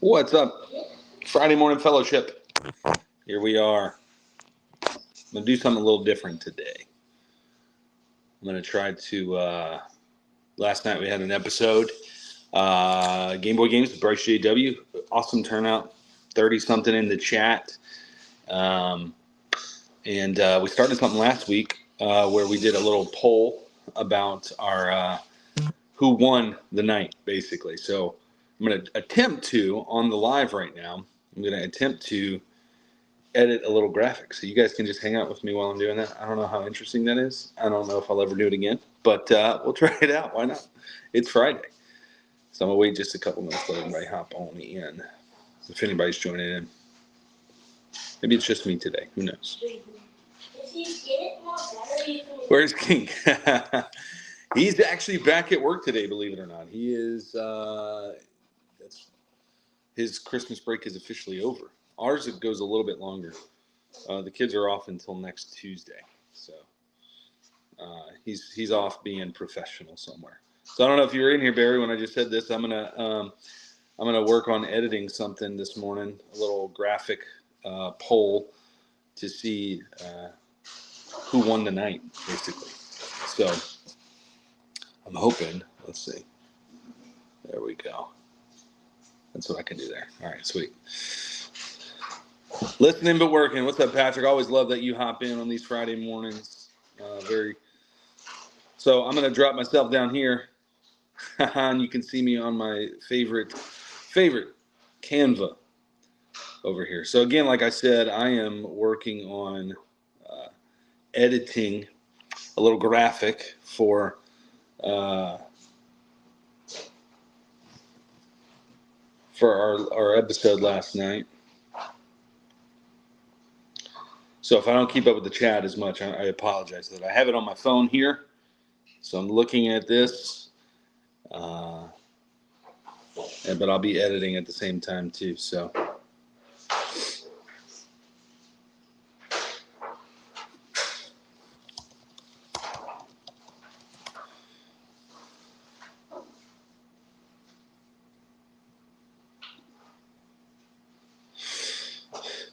What's up? Friday morning fellowship. Here we are. I'm going to do something a little different today. I'm going to try to. Last night we had an episode. Game Boy Games with Bryce JW. Awesome turnout. 30 something in the chat. And we started something last week where we did a little poll about our who won the night, basically. So I'm going to attempt to, on the live right now, I'm going to attempt to edit a little graphic so you guys can just hang out with me while I'm doing that. I don't know how interesting that is. I don't know if I'll ever do it again, but we'll try it out. Why not? It's Friday. So I'm going to wait just a couple minutes, let everybody hop on in. If anybody's joining in. Maybe it's just me today. Who knows? Where's King? He's actually back at work today, believe it or not. He is, his Christmas break is officially over. Ours, it goes a little bit longer. The kids are off until next Tuesday. So he's off being professional somewhere. So I don't know if you were in here, Barry, when I just said this. I'm gonna work on editing something this morning, a little graphic poll to see who won the night, basically. So I'm hoping. Let's see. There we go. That's what I can do there. All right, sweet. Listening but working. What's up, Patrick? I always love that you hop in on these Friday mornings. So I'm gonna drop myself down here, and you can see me on my favorite Canva over here. So again, like I said, I am working on editing a little graphic for our episode last night. So if I don't keep up with the chat as much, I apologize for that. I have it on my phone here, so I'm looking at this, but I'll be editing at the same time too. So.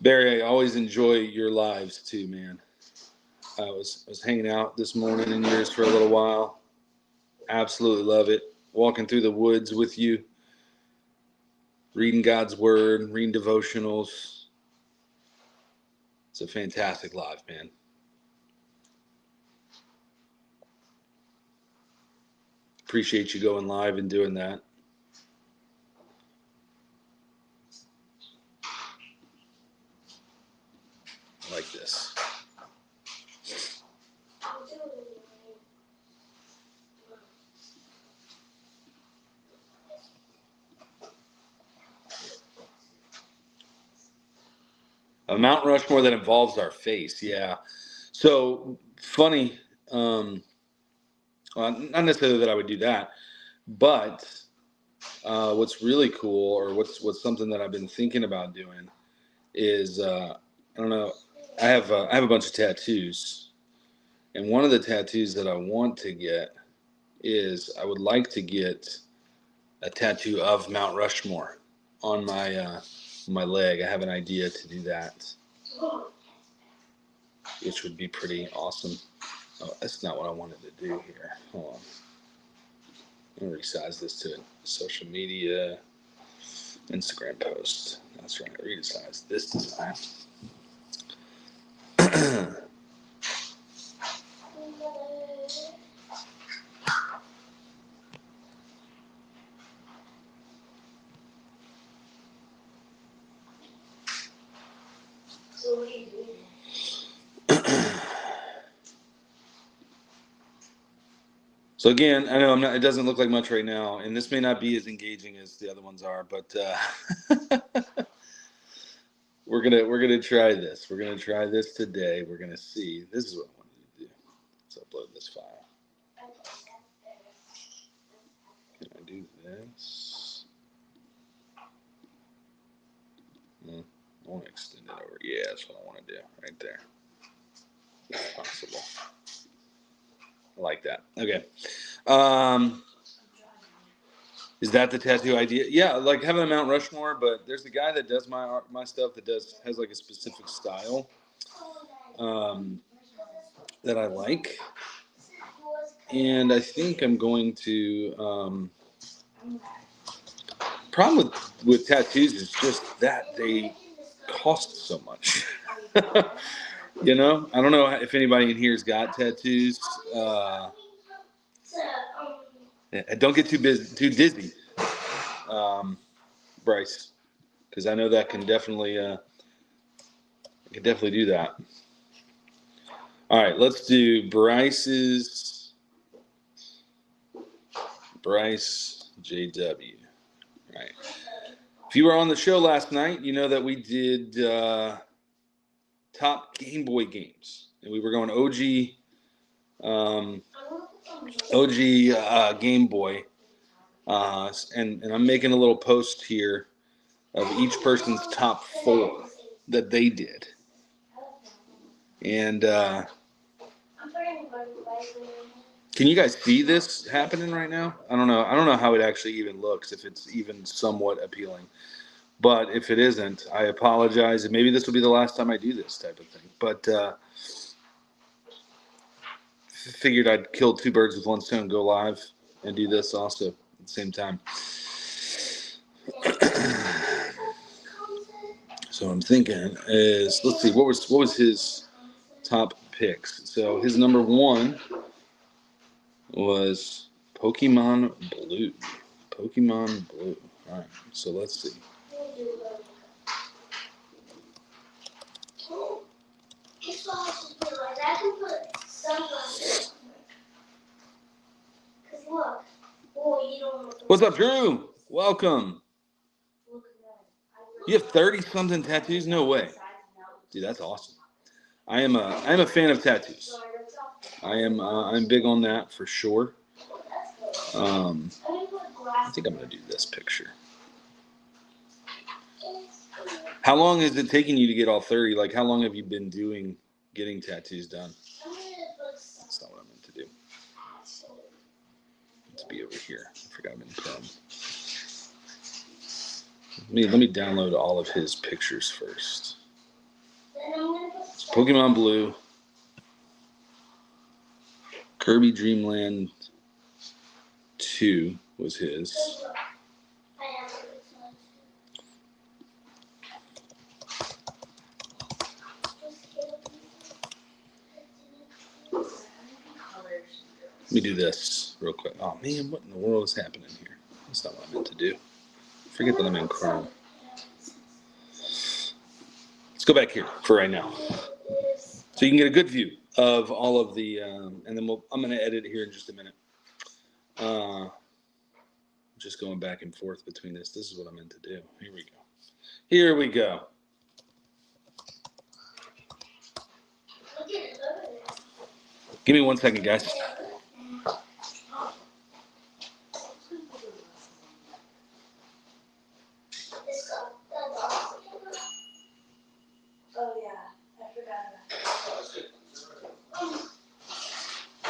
Barry, I always enjoy your lives too, man. I was hanging out this morning in yours for a little while. Absolutely love it. Walking through the woods with you, reading God's word, reading devotionals. It's a fantastic live, man. Appreciate you going live and doing that. I like this. A Mount Rushmore that involves our face, yeah. So funny, well, not necessarily that I would do that, but what's really cool, or what's something that I've been thinking about doing, is I don't know. I have a bunch of tattoos, and one of the tattoos that I want to get is I would like to get a tattoo of Mount Rushmore on my leg. I have an idea to do that, which would be pretty awesome. Oh, that's not what I wanted to do here. Hold on. I'm gonna resize this to social media, Instagram post. That's right. Resize this design. So what are you doing? So again, I know it doesn't look like much right now, and this may not be as engaging as the other ones are, but we're gonna try this. We're gonna try this today. We're gonna see. This is what I wanted to do. Let's upload this file. Can I do this? I want to extend it over. Yeah, that's what I want to do right there. If possible. I like that. Okay. Is that the tattoo idea? Yeah, like having a Mount Rushmore, but there's a guy that does my stuff that has like a specific style that I like. And I think I'm going to problem with tattoos is just that they cost so much. You know, I don't know if anybody in here's got tattoos. Don't get too dizzy, Bryce, because I know that can definitely do that. All right, let's do Bryce JW. All right. If you were on the show last night, you know that we did top Game Boy games, and we were going OG Game Boy, and I'm making a little post here of each person's top 4 that they did, and can you guys see this happening right now? I don't know how it actually even looks, if it's even somewhat appealing. But if it isn't, I apologize. And maybe this will be the last time I do this type of thing. But figured I'd kill 2 birds with 1 stone, go live and do this also at the same time. So I'm thinking is, let's see, what was his top picks? So his number 1 was Pokemon Blue. Pokemon Blue. All right. So let's see. What's up, Drew? Welcome. You have 30-something tattoos? No way. Dude, that's awesome. I am a fan of tattoos. I'm big on that for sure. I think I'm gonna do this picture. How long is it taking you to get all 30? Like, how long have you been getting tattoos done? That's not what I meant to do. To be over here. I forgot I'm in Chrome. Let me download all of his pictures first. It's Pokemon Blue, Kirby Dream Land 2 was his. Let me do this real quick. Oh man, what in the world is happening here? That's not what I meant to do. Forget that I'm in Chrome. Let's go back here for right now, so you can get a good view of all of the, and then I'm going to edit here in just a minute. Just going back and forth between this. This is what I meant to do. Here we go. Here we go. Give me 1 second, guys. Oh yeah, I forgot about that.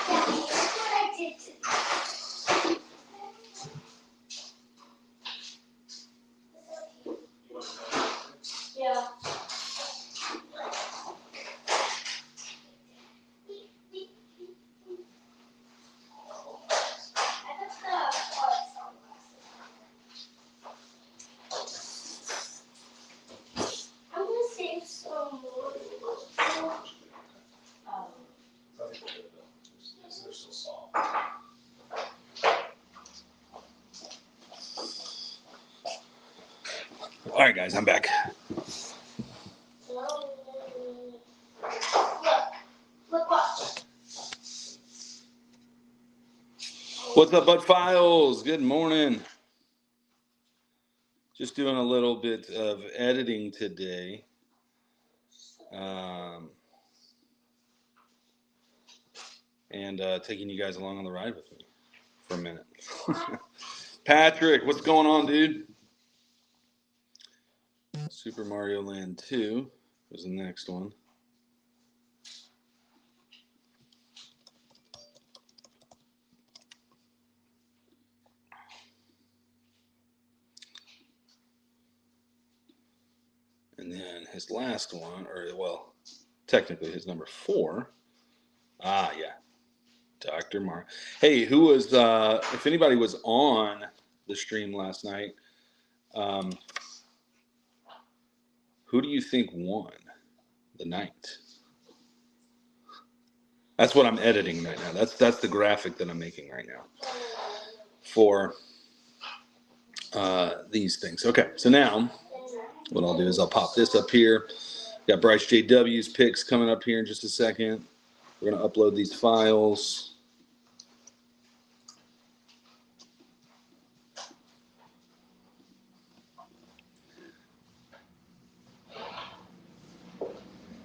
That's what I did today. Yeah. I'm gonna save some more. All right, guys, I'm back. Look what? What's up, Bud Files? Good morning. Just doing a little bit of editing today. And taking you guys along on the ride with me for a minute. Patrick, what's going on, dude? Super Mario Land 2 was the next one. And then his last one, or well, technically his number 4. Ah, yeah, Dr. Mark. Hey, who was? If anybody was on the stream last night, who do you think won the night? That's what I'm editing right now. That's the graphic that I'm making right now for these things. Okay, so now what I'll do is I'll pop this up here. Got Bryce JW's picks coming up here in just a second. We're going to upload these files.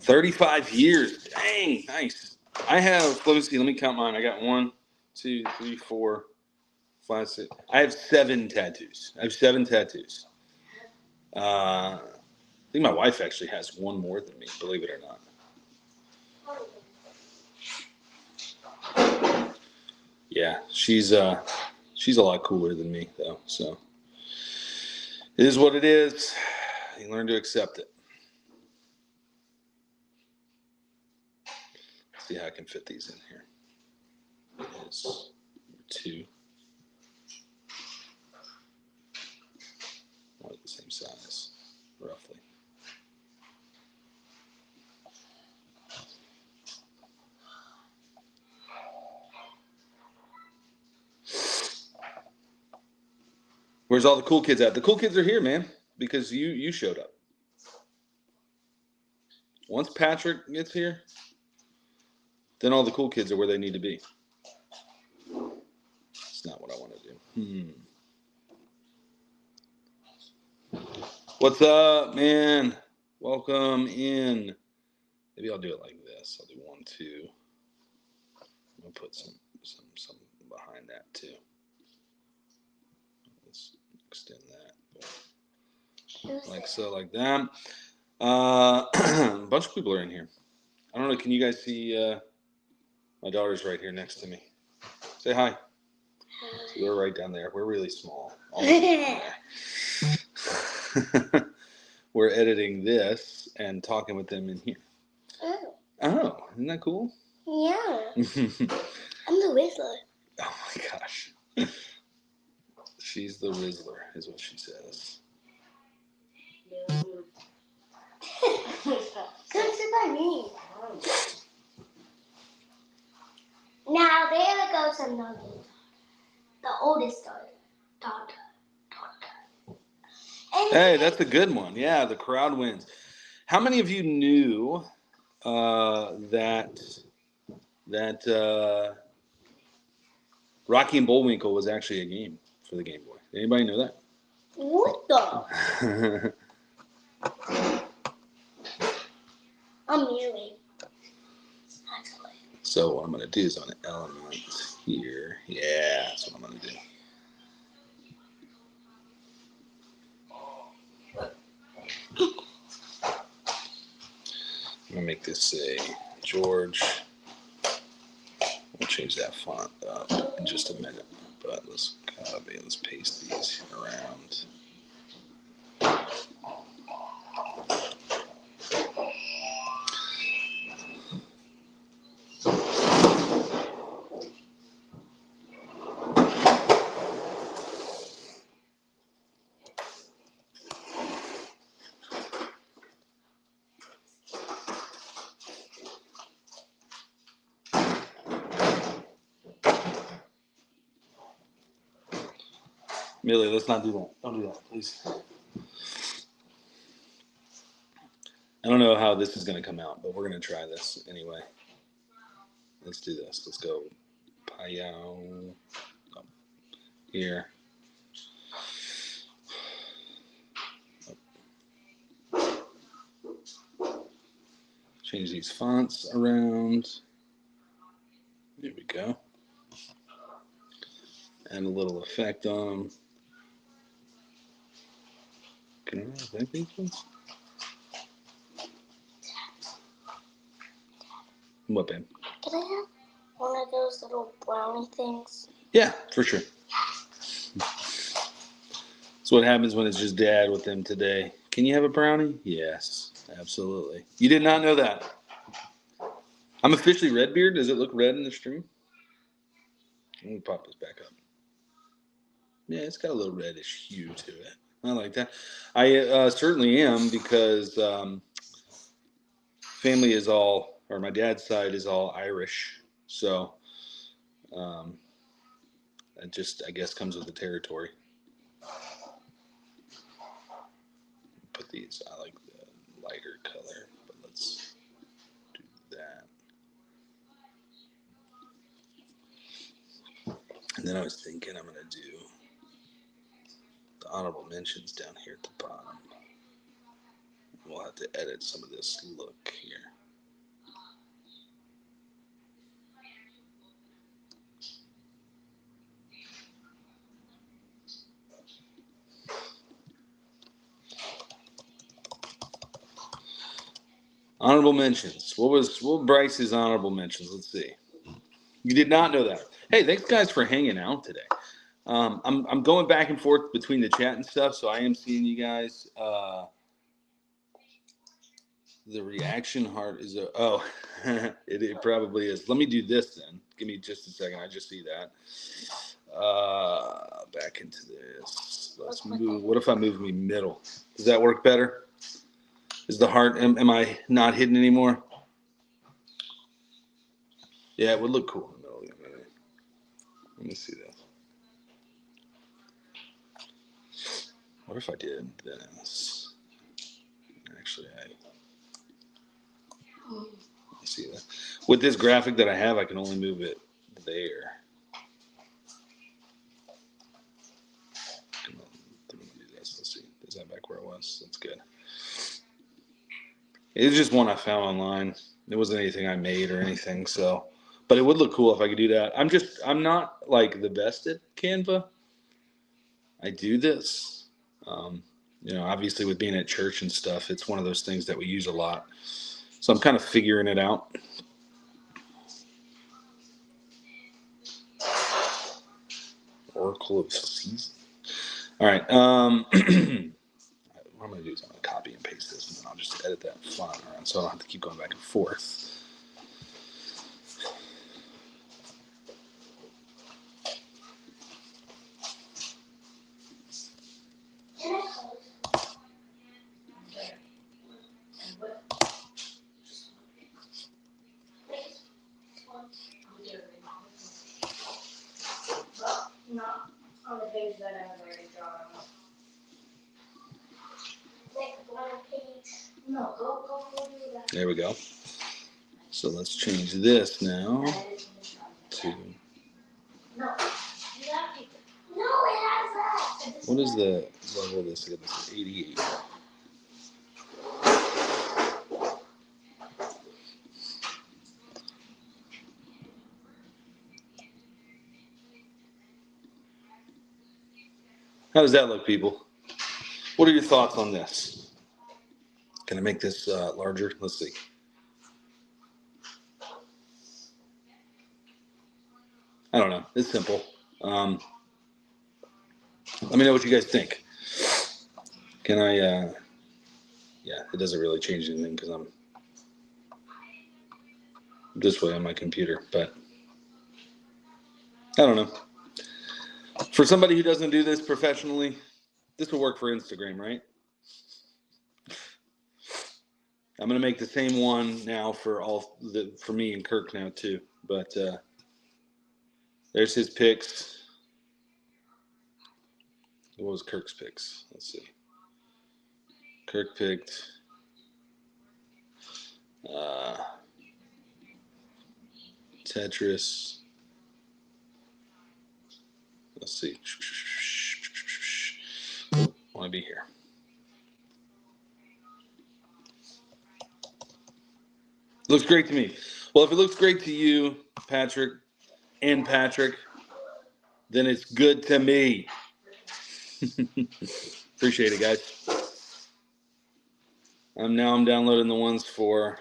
$35 years. Dang, nice. I have, let me see, let me count mine. I got 1, 2, 3, 4, 5, 6. I have 7 tattoos. I think my wife actually has 1 more than me, believe it or not. Yeah, she's a lot cooler than me though. So it is what it is. You learn to accept it. Let's see how I can fit these in here. It is 2. All the same size, roughly. Where's all the cool kids at? The cool kids are here, man, because you showed up. Once Patrick gets here, then all the cool kids are where they need to be. That's not what I want to do. What's up, man? Welcome in. Maybe I'll do it like this. I'll do 1, 2. I'm gonna put some behind that too. Let's extend that. Like so, like that. A bunch of people are in here. I don't know. Can you guys see? My daughter's right here next to me. Say hi. So we're right down there. We're really small. We're editing this and talking with them in here. Oh, isn't that cool? Yeah. I'm the Rizzler. Oh my gosh. She's the Rizzler, is what she says. Come sit by me. Now there goes another. The oldest daughter. Hey, that's a good one. Yeah, the crowd wins. How many of you knew that Rocky and Bullwinkle was actually a game for the Game Boy? Anybody know that? What the? I'm muting. Actually. So what I'm going to do is on elements here. Yeah, that's what I'm going to do. I'm going to make this say George. We'll change that font up in just a minute. But let's copy, let's paste these around. Millie, let's not do that. Don't do that, please. I don't know how this is going to come out, but we're going to try this anyway. Let's do this. Let's go. Payao. Oh, here. Change these fonts around. There we go. Add a little effect on them. Can I affect these ones? What, babe? Can I have one of those little brownie things? Yeah, for sure. That's what happens when it's just dad with them today. Can you have a brownie? Yes, absolutely. You did not know that. I'm officially Redbeard. Does it look red in the stream? Let me pop this back up. Yeah, it's got a little reddish hue to it. I like that. I certainly am because family is all, or my dad's side is all Irish. So um, it just, I guess, comes with the territory. Put these, I like the lighter color, but let's do that. And then I was thinking I'm going to do the honorable mentions down here at the bottom. We'll have to edit some of this look here. Honorable mentions. What Bryce's honorable mentions? Let's see. You did not know that. Hey, thanks guys for hanging out today. I'm going back and forth between the chat and stuff, so I am seeing you guys. The reaction heart is it probably is. Let me do this then. Give me just a second. I just see that. Back into this. Let's move. What if I move me middle? Does that work better? Is the heart? Am I not hidden anymore? Yeah, it would look cool in the middle. Let me see that. What if I did this? Actually, let's see that. With this graphic that I have, I can only move it there. Let me do this. Let's see. Is that back where it was? That's good. It's just one I found online. It wasn't anything I made or anything, so. But it would look cool if I could do that. I'm not like the best at Canva. I do this. Obviously with being at church and stuff, it's one of those things that we use a lot. So I'm kind of figuring it out. Oracle of Season. All right. What I'm going to do is I'm going to copy and paste this, and then I'll just edit that font around so I don't have to keep going back and forth. Not on the page that I've already drawn. Like one page. No, go do that. There we go. So let's change this now to. No, no, it has that. What is the level of this? This is 88. How does that look, people? What are your thoughts on this? Can I make this larger? Let's see. I don't know. It's simple. Let me know what you guys think. Can I? Yeah, it doesn't really change anything because I'm this way on my computer. But I don't know. For somebody who doesn't do this professionally, this will work for Instagram, right? I'm gonna make the same one now for for me and Kirk now too. But there's his picks. What was Kirk's picks? Let's see. Kirk picked Tetris. Let's see. I want to be here. Looks great to me. Well, if it looks great to you, Patrick, then it's good to me. Appreciate it, guys. I'm downloading the ones for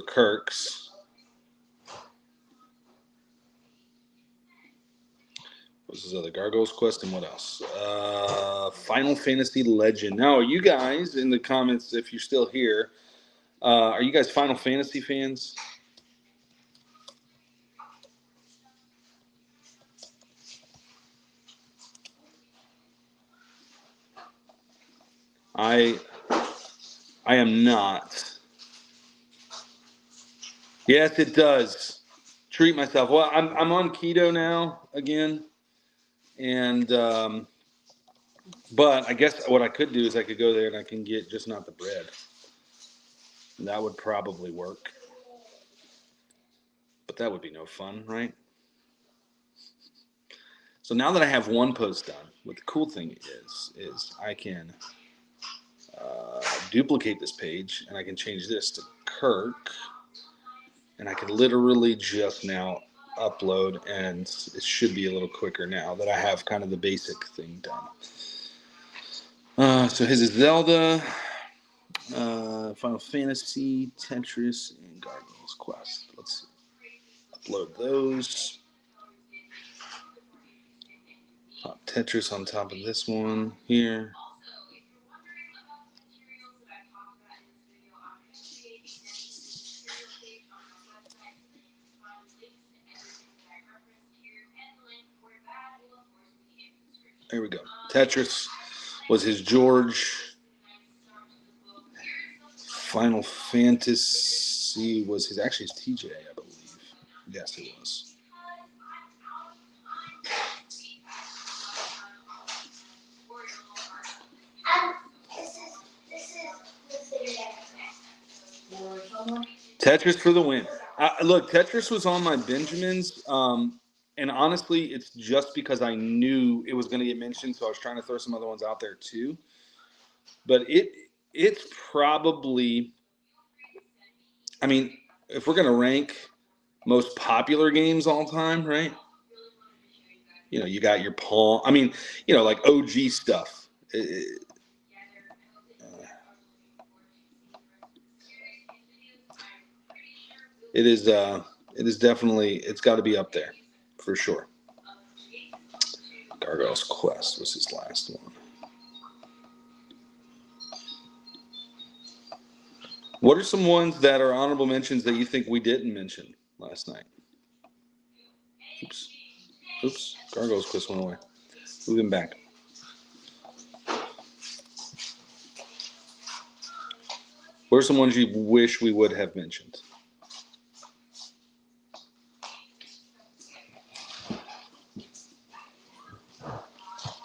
Kirk's. This is the Gargoyles Quest and what else? Final Fantasy Legend. Now, are you guys in the comments, if you're still here, are you guys Final Fantasy fans? I am not. Yes, it does. Treat myself. Well, I'm on keto now again, and but I guess what I could do is I could go there and I can get just not the bread. That would probably work, but that would be no fun, right? So now that I have one post done, what the cool thing is I can duplicate this page and I can change this to Kirk, and I can literally just now upload, and it should be a little quicker now that I have kind of the basic thing done. So his is Zelda, Final Fantasy, Tetris, and Gargoyles Quest. Let's upload those. Pop Tetris on top of this one here. There we go. Tetris was his George. Final Fantasy was his, actually his TJ, I believe. Yes, it was. Tetris for the win. Look, Tetris was on my Benjamins, and honestly, it's just because I knew it was going to get mentioned, so I was trying to throw some other ones out there too. But it's probably, I mean, if we're going to rank most popular games all time, right? You know, you got your Pong. I mean, you know, like OG stuff. It is definitely, it's got to be up there for sure. Gargoyles Quest was his last one. What are some ones that are honorable mentions that you think we didn't mention last night? Oops. Gargoyles Quest went away. Moving back. What are some ones you wish we would have mentioned?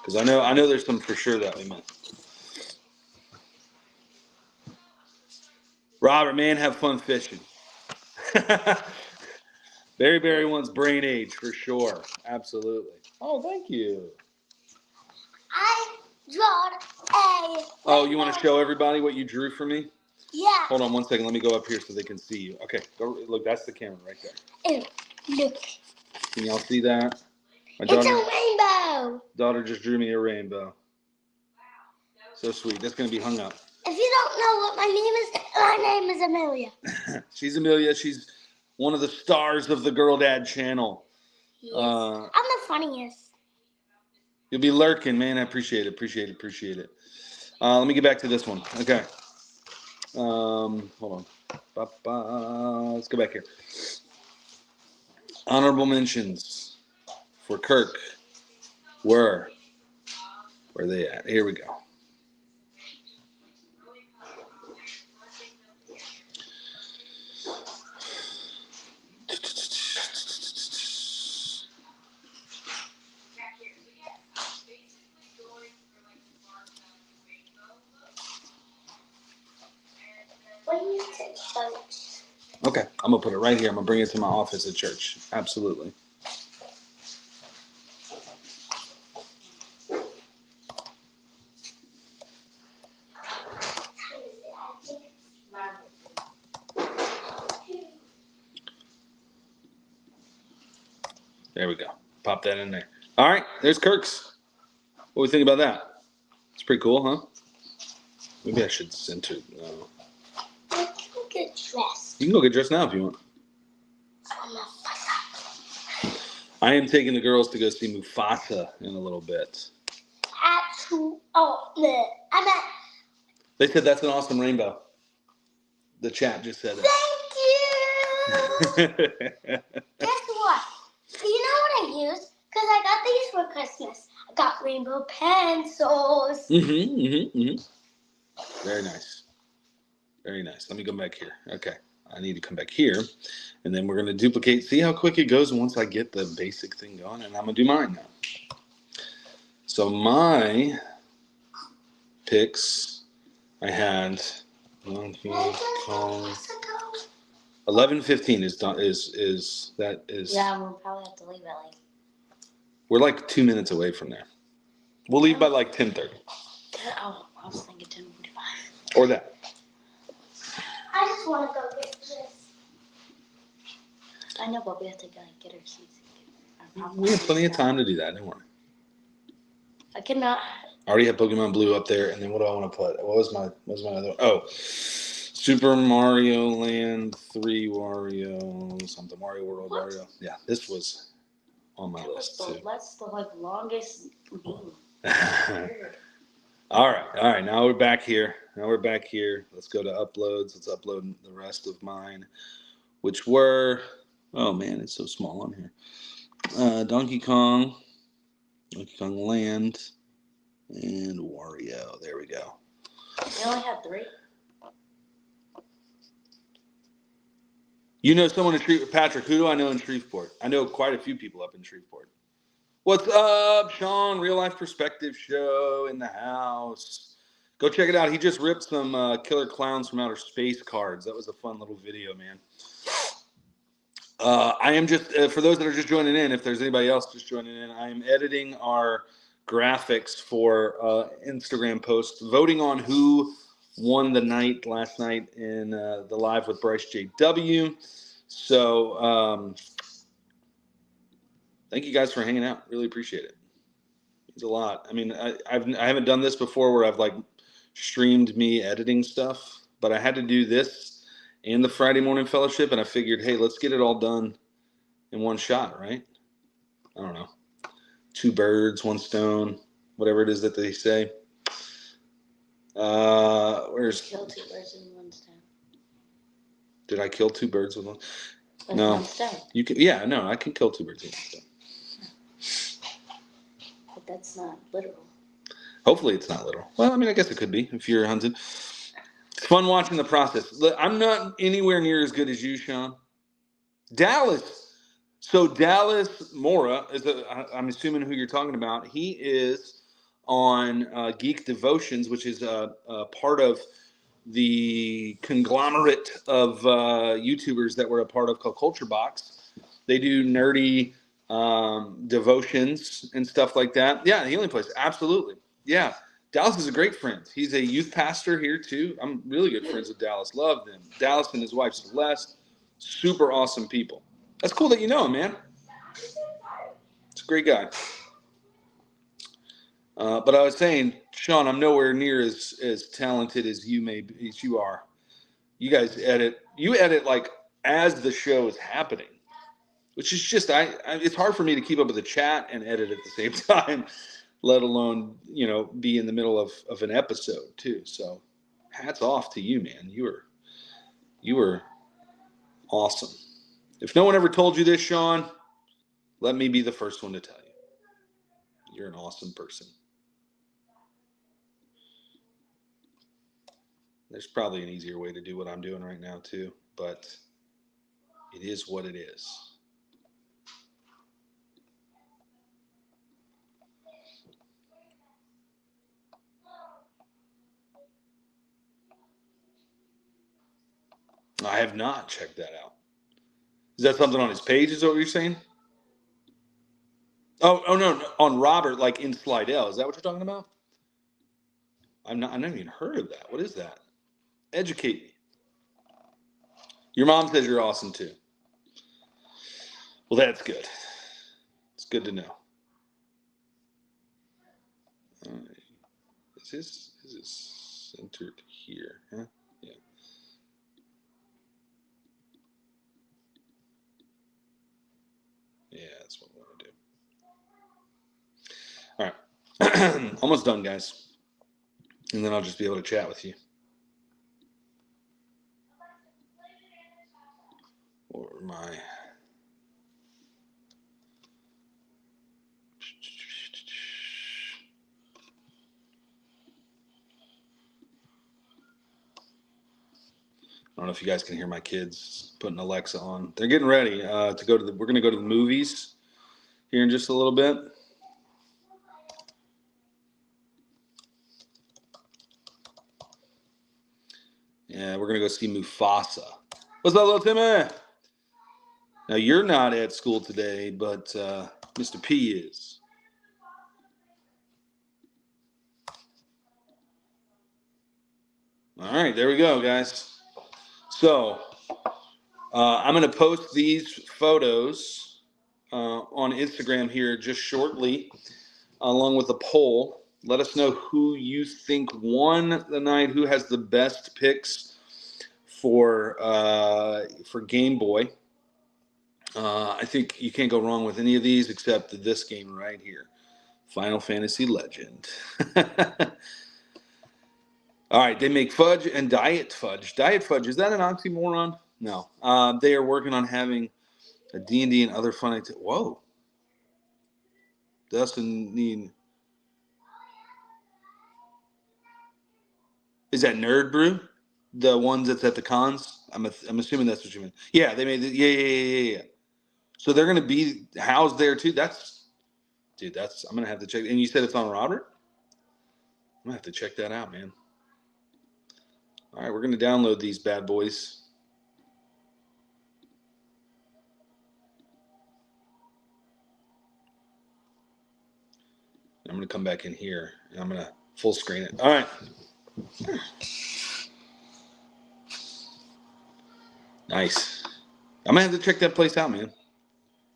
Because I know there's some for sure that we missed. Robert, man, have fun fishing. Barry wants brain age for sure. Absolutely. Oh, thank you. I drawed a. Oh, you want to show everybody what you drew for me? Yeah. Hold on one second. Let me go up here so they can see you. Okay, go look. That's the camera right there. Ew, look. Can y'all see that? It's a rainbow. Daughter just drew me a rainbow. So sweet. That's gonna be hung up. If you don't know what my name is Amelia. She's Amelia. She's one of the stars of the Girl Dad channel. Yes. I'm the funniest. You'll be lurking, man. I appreciate it. Let me get back to this one. Okay. Hold on. Let's go back here. Honorable mentions for Kirk. Where are they at? Here we go. Okay, I'm gonna put it right here. I'm gonna bring it to my office at church. Absolutely. There we go. Pop that in there. All right, there's Kirk's. What do we think about that? It's pretty cool, huh? Maybe I should center. No. I can get dressed. You can go get dressed now if you want. I am taking the girls to go see Mufasa in a little bit. I'm at. They said that's an awesome rainbow. The chat just said it. Thank you. Guess what? You know what I used? Because I got these for Christmas. I got rainbow pencils. Very nice. Very nice. Let me go back here. Okay. I need to come back here. And then we're going to duplicate. See how quick it goes once I get the basic thing going. And I'm going to do mine now. So my picks, I had Donkey Kong. 11:15 is done. Is that is? Yeah, we'll probably have to leave at like. We're like 2 minutes away from there. We'll leave by like 10:30. Oh, I was thinking 10:45. Or that. I just want to go get this. I know, but we have to get our seats. We have plenty of time to do that. Don't worry. I cannot. I already have Pokemon Blue up there, and then what do I want to put? What was my other one? Oh, Super Mario Land 3 Wario something. Mario World What? Wario. Yeah, this was on my list too. That's the longest game. All right. Now we're back here. Let's go to uploads. Let's upload the rest of mine, which were. Oh man, it's so small on here. Donkey Kong Land, and Wario. There we go. You only had 3? You know someone in Shreveport. Patrick, who do I know in Shreveport? I know quite a few people up in Shreveport. What's up, Sean? Real Life Perspective Show in the house. Go check it out. He just ripped some Killer Clowns from Outer Space cards. That was a fun little video, man. I am just, for those that are just joining in, if there's anybody else just joining in, I am editing our graphics for Instagram posts, voting on who won the night last night in the live with Bryce JW. So thank you guys for hanging out. Really appreciate it. It's a lot. I mean, I haven't done this before where I've like streamed me editing stuff, but I had to do this and the Friday morning fellowship, and I figured, hey, let's get it all done in one shot, right? I don't know. 2 birds, 1 stone, whatever it is that they say. Where's Kill 2 birds with 1 stone. Did I kill 2 birds with 1? With No. 1 stone. You can. Yeah, no, I can kill 2 birds with 1 stone. But that's not literal. Hopefully, it's not literal. Well, I mean, I guess it could be if you're hunted. It's fun watching the process. I'm not anywhere near as good as you, Sean. Dallas. So Dallas Mora is I'm assuming who you're talking about. He is on Geek Devotions, which is a part of the conglomerate of YouTubers that we're a part of called Culture Box. They do nerdy devotions and stuff like that. Yeah, healing place. Absolutely. Yeah. Dallas is a great friend. He's a youth pastor here too. I'm really good friends with Dallas. Love them. Dallas and his wife Celeste, super awesome people. That's cool that you know him, man. It's a great guy. But I was saying, Sean, I'm nowhere near as talented as you are. You guys edit like as the show is happening, which is just it's hard for me to keep up with the chat and edit at the same time, let alone be in the middle of an episode too. So hats off to you, man. You were awesome. If no one ever told you this, Sean, let me be the first one to tell you. You're an awesome person. There's probably an easier way to do what I'm doing right now too, but it is what it is. I have not checked that out. Is that something on his page? Is that what you're saying? Oh no, on Robert, like in Slidell. Is that what you're talking about? I've never even heard of that. What is that? Educate me. Your mom says you're awesome too. Well, that's good. It's good to know. Is this centered here? Huh? Yeah. Yeah, that's what I want Almost done, guys. And then I'll just be able to chat with you. Or my... I don't know if you guys can hear my kids putting Alexa on. They're getting ready to go to the. We're going to go to the movies here in just a little bit. Yeah, we're going to go see Mufasa. What's up, little Timmy? Now you're not at school today, but Mr. P is. All right, there we go, guys. So I'm going to post these photos on Instagram here just shortly, along with a poll. Let us know who you think won the night, who has the best picks for Game Boy. I think you can't go wrong with any of these except this game right here, Final Fantasy Legend. All right, they make fudge and diet fudge. Diet fudge, is that an oxymoron? No. They are working on having a D&D and other fun activities. Whoa. Dustin need... Is that Nerd Brew? The ones that's at the cons? I'm assuming that's what you mean. Yeah, they made it. Yeah. So they're going to be housed there too? Dude, I'm going to have to check. And you said it's on Robert? I'm going to have to check that out, man. All right, we're going to download these bad boys. I'm going to come back in here, and I'm going to full screen it. All right. Nice. I'm going to have to check that place out, man.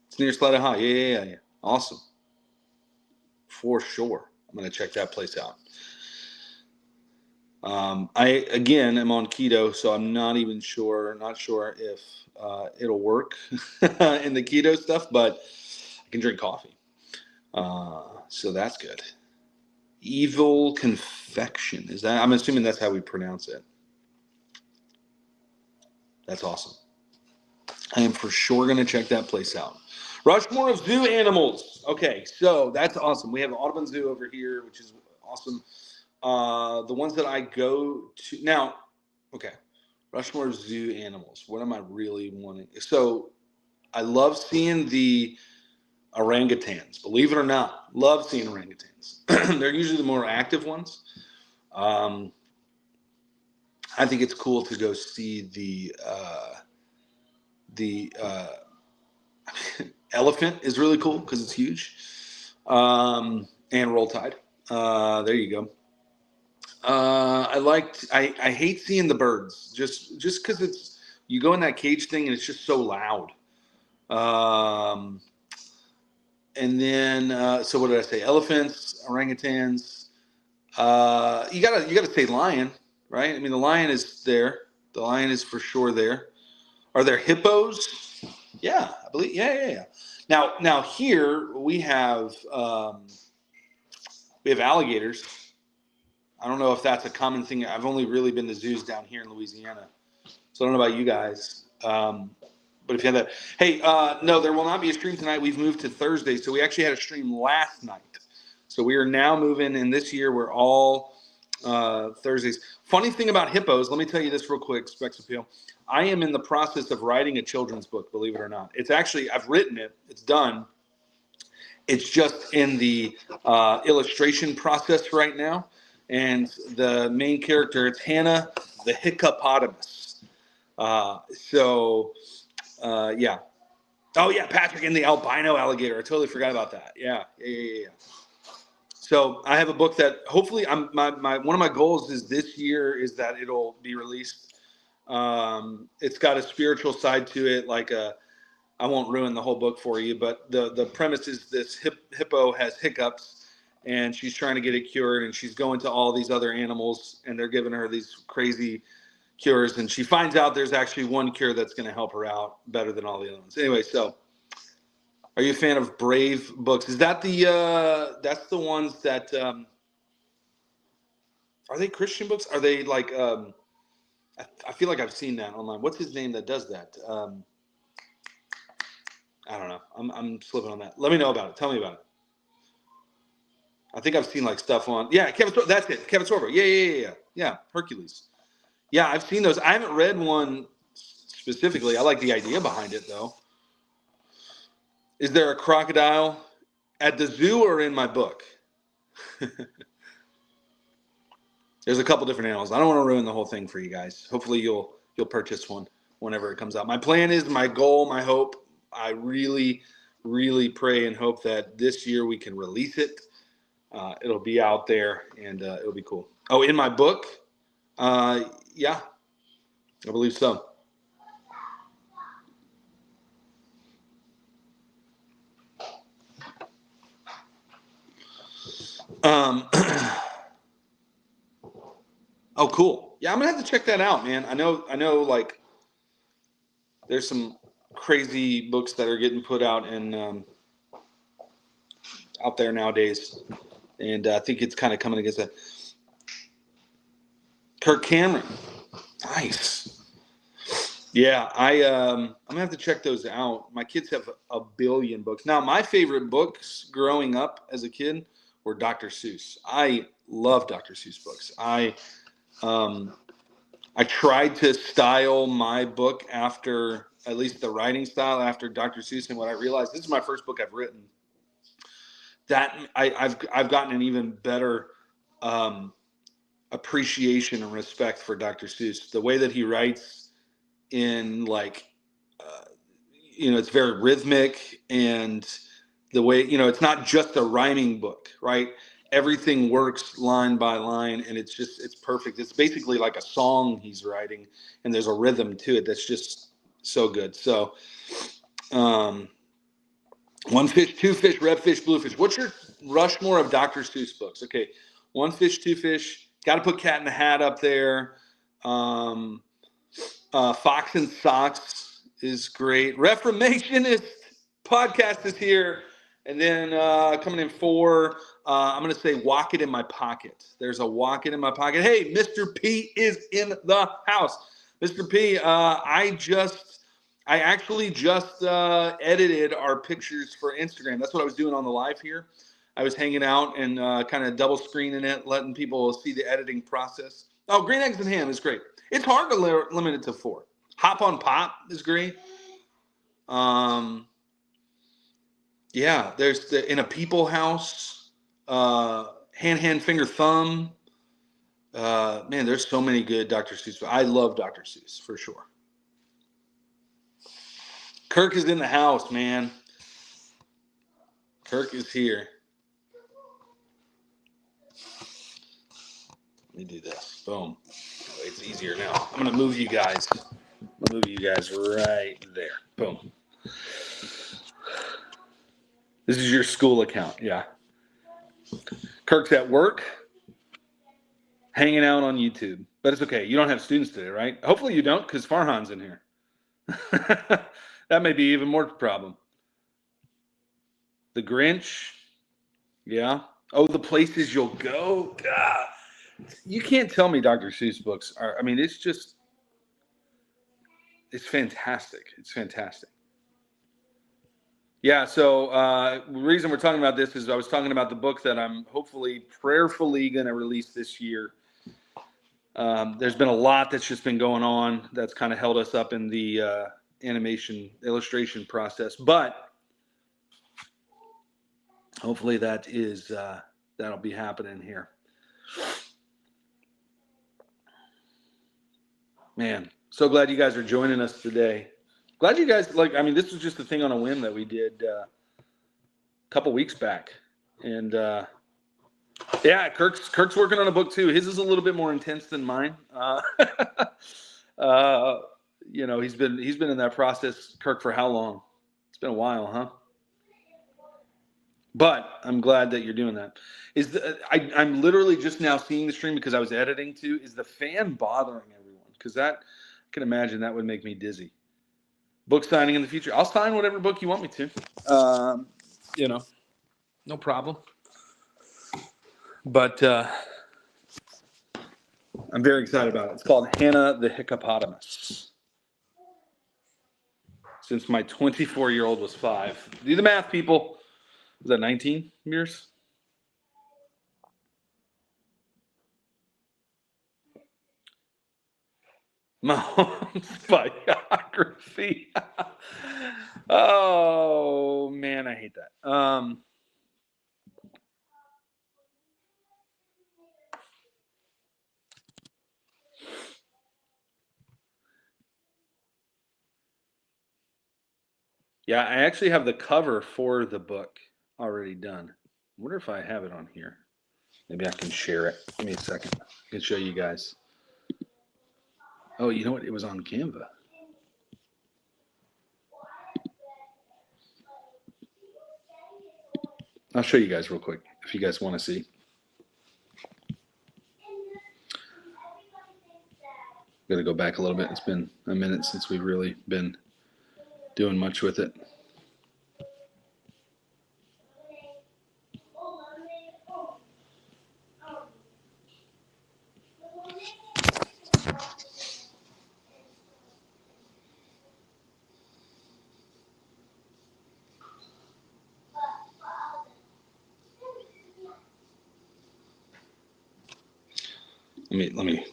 It's near Sled High. Yeah. Awesome. For sure. I'm going to check that place out. I, again, am on keto, so I'm not sure if it'll work in the keto stuff, but I can drink coffee. So that's good. Evil Confection. I'm assuming that's how we pronounce it. That's awesome. I am for sure going to check that place out. Rushmore of zoo animals. Okay, so that's awesome. We have Audubon Zoo over here, which is awesome. The ones that I go to now, okay, Rushmore of zoo animals. What am I really wanting? So I love seeing the orangutans. Believe it or not, love seeing orangutans. They're usually the more active ones. I think it's cool to go see the elephant is really cool because it's huge. And Roll Tide. There you go. I hate seeing the birds just because you go in that cage thing and it's just so loud. And then so what did I say? Elephants, orangutans. You gotta say lion, right? I mean, the lion is there. The lion is for sure there. Are there hippos? Yeah, I believe. Yeah. Now here we have alligators. I don't know if that's a common thing. I've only really been to zoos down here in Louisiana, so I don't know about you guys. But if you had that, hey, no, there will not be a stream tonight. We've moved to Thursday, so we actually had a stream last night. So we are now moving, and this year we're all Thursdays. Funny thing about hippos, let me tell you this real quick, Specs Appeal. I am in the process of writing a children's book, believe it or not. It's actually, I've written it. It's done. It's just in the illustration process right now. And the main character, it's Hannah the hippopotamus. Yeah. Oh, yeah, Patrick and the albino alligator. I totally forgot about that. Yeah. So I have a book that hopefully one of my goals is this year is that it'll be released. It's got a spiritual side to it, I won't ruin the whole book for you, but the premise is this hippo has hiccups and she's trying to get it cured, and she's going to all these other animals and they're giving her these crazy cures, and she finds out there's actually one cure that's going to help her out better than all the other ones. Anyway, so Are you a fan of Brave books? Is that that's the ones that, are they Christian books? Are they like, I feel like I've seen that online. What's his name that does that? I don't know. I'm slipping on that. Let me know about it. Tell me about it. I think I've seen like stuff on. Yeah, Kevin. That's it. Kevin Sorbo. Yeah. Hercules. Yeah, I've seen those. I haven't read one specifically. I like the idea behind it though. Is there a crocodile at the zoo or in my book? There's a couple different animals. I don't want to ruin the whole thing for you guys. Hopefully you'll purchase one whenever it comes out. My plan is, my goal, my hope. I really, really pray and hope that this year we can release it. It'll be out there and it'll be cool. Oh, in my book? Yeah, I believe so. Oh, cool. Yeah, I'm gonna have to check that out, man. I know. Like, there's some crazy books that are getting put out and out there nowadays, and I think it's kind of coming against that. Kirk Cameron, nice. Yeah, I'm gonna have to check those out. My kids have a billion books. Now, my favorite books growing up as a kid were Dr. Seuss. I love Dr. Seuss books. I tried to style my book after, at least the writing style, after Dr. Seuss, and what I realized, this is my first book I've written, that I've gotten an even better appreciation and respect for Dr. Seuss. The way that he writes in like, it's very rhythmic, and the way, it's not just a rhyming book, right? Everything works line by line, and it's perfect. It's basically like a song he's writing, and there's a rhythm to it that's just so good. So, one fish, two fish, red fish, blue fish. What's your Rushmore of Dr. Seuss books? Okay, one fish, two fish. Got to put Cat in the Hat up there. Fox and Socks is great. Reformationist podcast is here. And then coming in 4, I'm going to say Walk It in My Pocket. There's a Walk It in My Pocket. Hey, Mr. P is in the house. Mr. P, I actually just edited our pictures for Instagram. That's what I was doing on the live here. I was hanging out and kind of double screening it, letting people see the editing process. Oh, Green Eggs and Ham is great. It's hard to limit it to 4. Hop on Pop is great. Yeah, there's In a People House, Hand, Finger, Thumb. Man, there's so many good Dr. Seuss. I love Dr. Seuss for sure. Kirk is in the house, man. Kirk is here. Let me do this. Boom. Oh, it's easier now. I'm going to move you guys. Right there. Boom. This is your school account. Yeah. Kirk's at work, hanging out on YouTube. But it's okay. You don't have students today, right? Hopefully you don't, because Farhan's in here. That may be even more problem. The Grinch. Yeah. Oh, The Places You'll Go. God. You can't tell me Dr. Seuss books are, it's fantastic. It's fantastic. Yeah, so the reason we're talking about this is I was talking about the book that I'm hopefully, prayerfully going to release this year. There's been a lot that's just been going on that's kind of held us up in the animation illustration process, but hopefully that'll be happening here. Man, so glad you guys are joining us today. Glad you guys this was just a thing on a whim that we did a couple weeks back. And yeah, Kirk's working on a book too. His is a little bit more intense than mine. He's been in that process, Kirk, for how long? It's been a while, huh? But I'm glad that you're doing that. I'm literally just now seeing the stream because I was editing too. Is the fan bothering everyone? Because I can imagine that would make me dizzy. book signing in the future. I'll sign whatever book you want me to. No problem. But I'm very excited about it. It's called Hannah the Hippopotamus. Since my 24-year-old was 5. Do the math, people. Was that 19 years? Mom's biography. Oh man, I hate that. Yeah, I actually have the cover for the book already done. I wonder if I have it on here. Maybe I can share it. Give me a second. I can show you guys. Oh, you know what? It was on Canva. I'll show you guys real quick if you guys want to see. Got to go back a little bit. It's been a minute since we've really been doing much with it. Let me.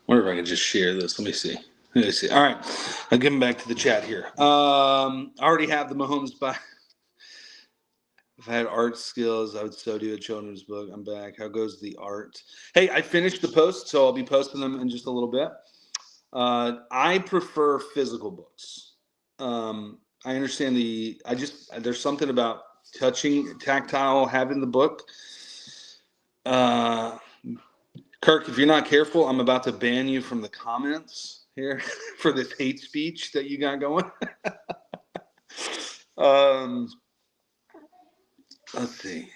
Wonder if I can just share this. Let me see. All right, I'll get back to the chat here. I already have the Mahomes by. If I had art skills, I would so do a children's book. I'm back. How goes the art? Hey, I finished the post, so I'll be posting them in just a little bit. I prefer physical books. I understand there's something about touching, tactile, having the book. Kirk, if you're not careful, I'm about to ban you from the comments here for this hate speech that you got going. Let's see.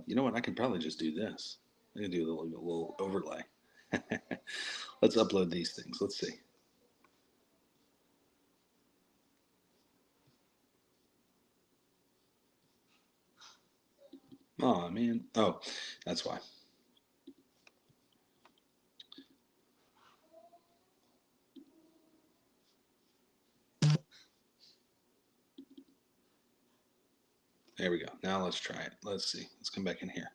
You know what? I can probably just do this. I can do a little overlay. Let's upload these things. Let's see. Oh, man. Oh, that's why. There we go. Now let's try it. Let's see. Let's come back in here.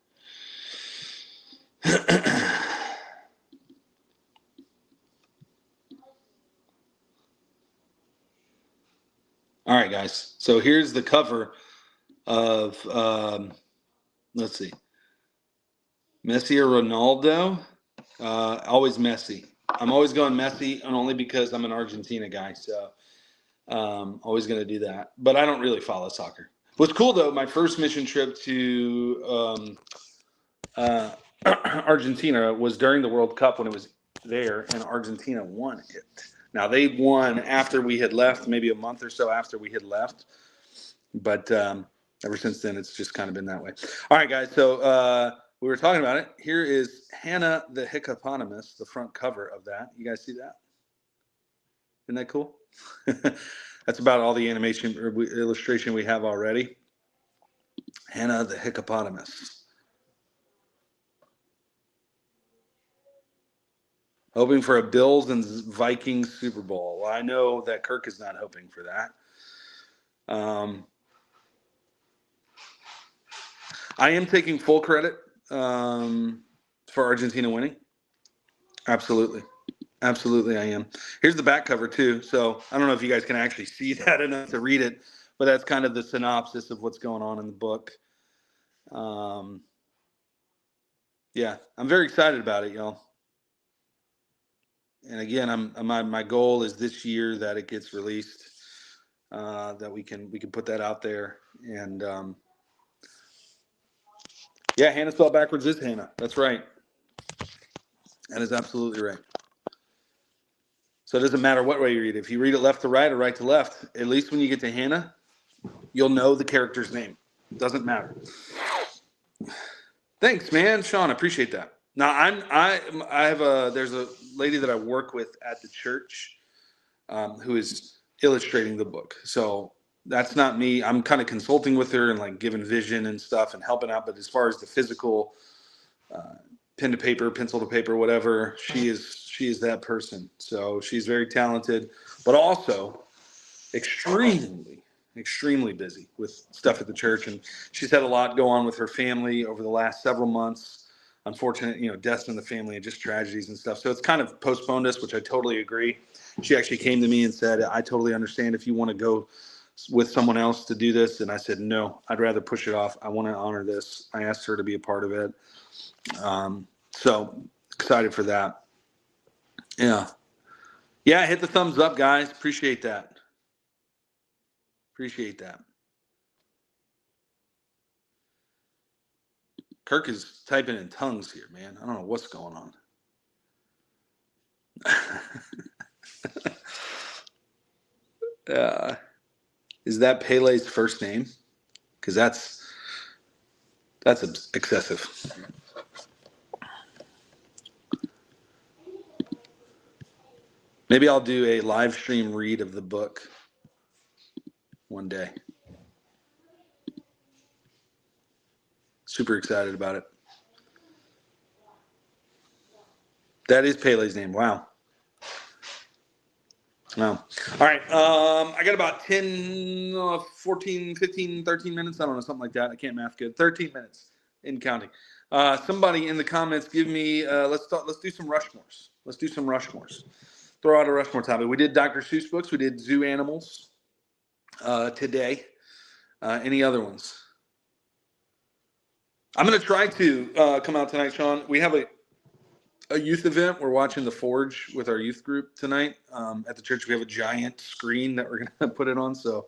All right, guys. So here's the cover of, let's see. Messi or Ronaldo? Always Messi. I'm always going Messi, and only because I'm an Argentina guy. So always going to do that. But I don't really follow soccer. What's cool, though, my first mission trip to Argentina was during the World Cup when it was there, and Argentina won it. Now, they won after we had left, maybe a month or so after we had left. But ever since then, it's just kind of been that way. All right, guys. So we were talking about it. Here is Hannah the Hippopotamus, the front cover of that. You guys see that? Isn't that cool? That's about all the animation or illustration we have already. Hannah the Hippopotamus. Hoping for a Bills and Vikings Super Bowl. Well, I know that Kirk is not hoping for that. I am taking full credit for Argentina winning. Absolutely. Absolutely, I am. Here's the back cover, too. So I don't know if you guys can actually see that enough to read it, but that's kind of the synopsis of what's going on in the book. Yeah, I'm very excited about it, y'all. again, my goal is this year that it gets released, that we can put that out there. And yeah, Hannah spelled backwards is Hannah. That's right. That is absolutely right. So it doesn't matter what way you read it. If you read it left to right or right to left, at least when you get to Hannah, you'll know the character's name. It doesn't matter. Thanks, man, Sean. I appreciate that. Now I have there's a lady that I work with at the church, who is illustrating the book. So that's not me. I'm kind of consulting with her and like giving vision and stuff and helping out. But as far as the physical, pen to paper, pencil to paper, whatever, she is that person. So she's very talented, but also extremely busy with stuff at the church. And she's had a lot go on with her family over the last several months. Unfortunate, deaths in the family and just tragedies and stuff. So it's kind of postponed us, which I totally agree. She actually came to me and said, I totally understand if you want to go with someone else to do this. And I said, no, I'd rather push it off. I want to honor this. I asked her to be a part of it. So excited for that. Yeah. Yeah. Hit the thumbs up, guys. Appreciate that. Kirk is typing in tongues here, man. I don't know what's going on. Is that Pele's first name? Because that's excessive. Maybe I'll do a live stream read of the book one day. Super excited about it. That is Pele's name. Wow. All right. I got about 10, 14, 15, 13 minutes. I don't know, something like that. I can't math good. 13 minutes in counting. Somebody in the comments give me, let's do some Rushmores. Throw out a Rushmore topic. We did Dr. Seuss books. We did zoo animals today. Any other ones? I'm going to try to come out tonight, Sean. We have a youth event. We're watching The Forge with our youth group tonight. At the church, we have a giant screen that we're going to put it on. So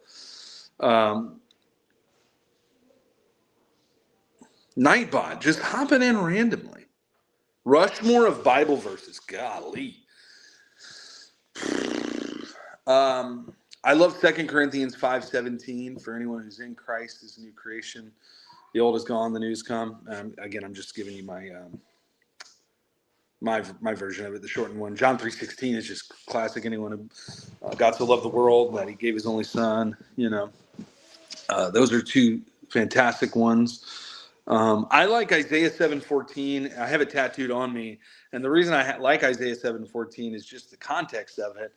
Nightbot, just hopping in randomly. Rushmore of Bible verses. Golly. I love 2 Corinthians 5:17. For anyone who's in Christ is a new creation. The old is gone, the new's come. Again, I'm just giving you my version of it, the shortened one. John 3:16 is just classic. Anyone who God so loved the world that he gave his only son. Those are two fantastic ones. I like Isaiah 7:14. I have it tattooed on me, and the reason I like Isaiah 7:14 is just the context of it.